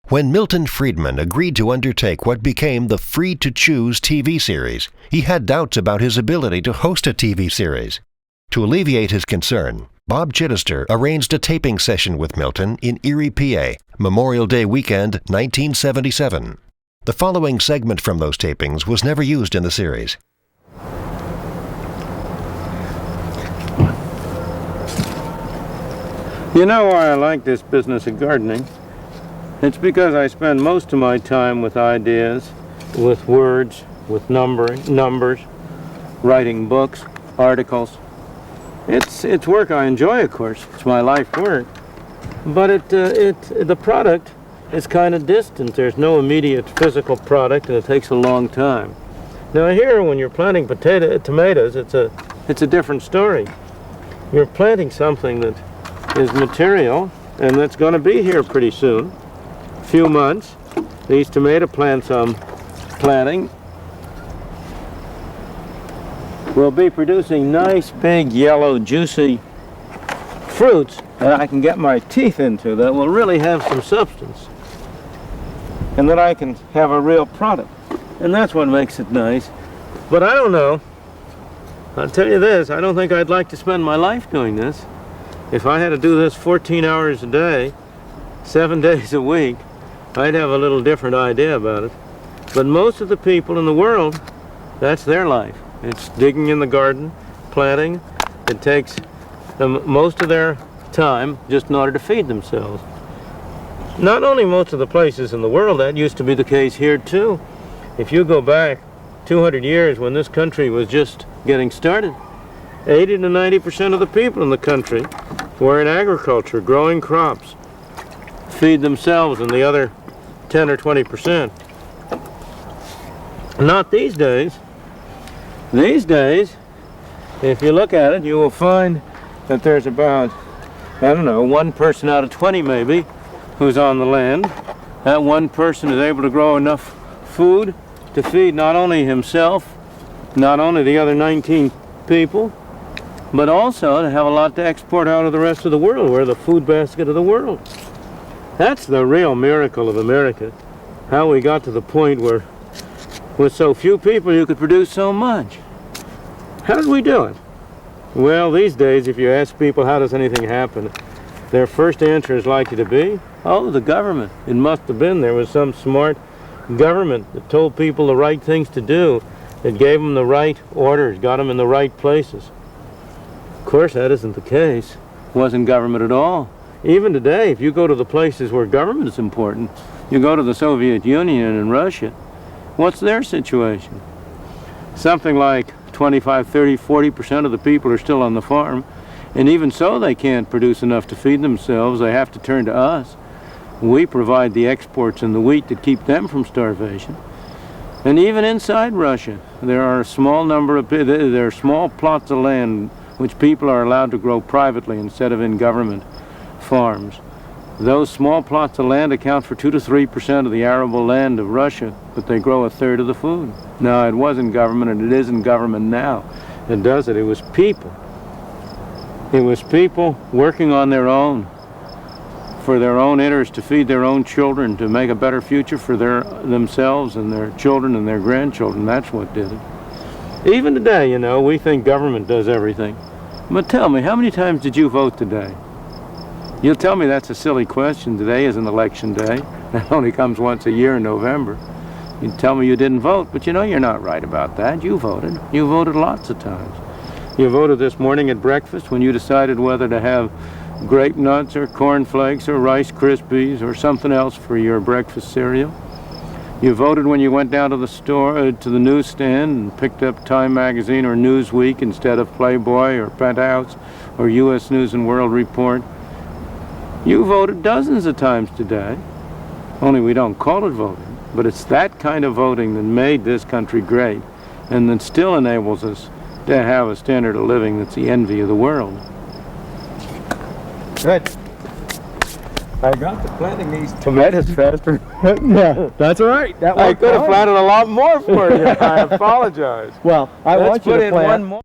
When Milton Friedman agreed to undertake what became the Free to Choose TV series, he had doubts about his ability to host a TV series. To alleviate his concern, Bob Chitester arranged a taping session with Milton in Erie, PA, Memorial Day weekend 1977. The following segment from those tapings was never used in the series. You know why I like this business of gardening? It's because I spend most of my time with ideas, with words, with numbers, writing books, articles. It's work I enjoy, of course. It's my life work. But the product is kind of distant. There's no immediate physical product, and it takes a long time. Now here, when you're planting tomatoes, it's a different story. You're planting something that is material, and that's going to be here pretty soon. Few months. These tomato plants I'm planting will be producing nice, big, yellow, juicy fruits that I can get my teeth into that will really have some substance, and that I can have a real product. And that's what makes it nice. But I don't know. I'll tell you this, I don't think I'd like to spend my life doing this. If I had to do this 14 hours a day, 7 days a week, I'd have a little different idea about it. But most of the people in the world, that's their life. It's digging in the garden, planting. It takes them most of their time just in order to feed themselves. Not only most of the places in the world, that used to be the case here too. If you go back 200 years when this country was just getting started, 80 to 90% of the people in the country were in agriculture, growing crops, feed themselves and the other 10 or 20%. Not these days. These days, if you look at it, you will find that there's about, I don't know, 1 person out of 20 maybe who's on the land. That 1 person is able to grow enough food to feed not only himself, not only the other 19 people, but also to have a lot to export out of the rest of the world. We're the food basket of the world. That's the real miracle of America, how we got to the point where with so few people you could produce so much. How did we do it? Well, these days if you ask people how does anything happen, their first answer is likely to be, oh, the government. It must have been there was some smart government that told people the right things to do, that gave them the right orders, got them in the right places. Of course, that isn't the case. It wasn't government at all. Even today, if you go to the places where government is important, you go to the Soviet Union and Russia, what's their situation? Something like 25, 30, 40% of the people are still on the farm, and even so they can't produce enough to feed themselves. They have to turn to us. We provide the exports and the wheat to keep them from starvation. And even inside Russia, there are a small number of, there are small plots of land which people are allowed to grow privately instead of in government farms. Those small plots of land account for 2 to 3% of the arable land of Russia, but they grow 1/3 of the food. Now, it wasn't government, and it isn't government now. It does it. It was people. It was people working on their own, for their own interests, to feed their own children, to make a better future for themselves and their children and their grandchildren. That's what did it. Even today, you know, we think government does everything. But tell me, how many times did you vote today? You'll tell me that's a silly question. Today is an election day. It only comes once a year in November. You tell me you didn't vote, but you know you're not right about that. You voted. You voted lots of times. You voted this morning at breakfast when you decided whether to have grape nuts or corn flakes or Rice Krispies or something else for your breakfast cereal. You voted when you went down to the store, to the newsstand, and picked up Time magazine or Newsweek instead of Playboy or Penthouse or U.S. News and World Report. You voted dozens of times today, only we don't call it voting, but it's that kind of voting that made this country great and that still enables us to have a standard of living that's the envy of the world. Good. I got to planting these tomatoes faster. Yeah, that's all right. I could have planted a lot more for you. I apologize. Well, I want you to put in plant one more.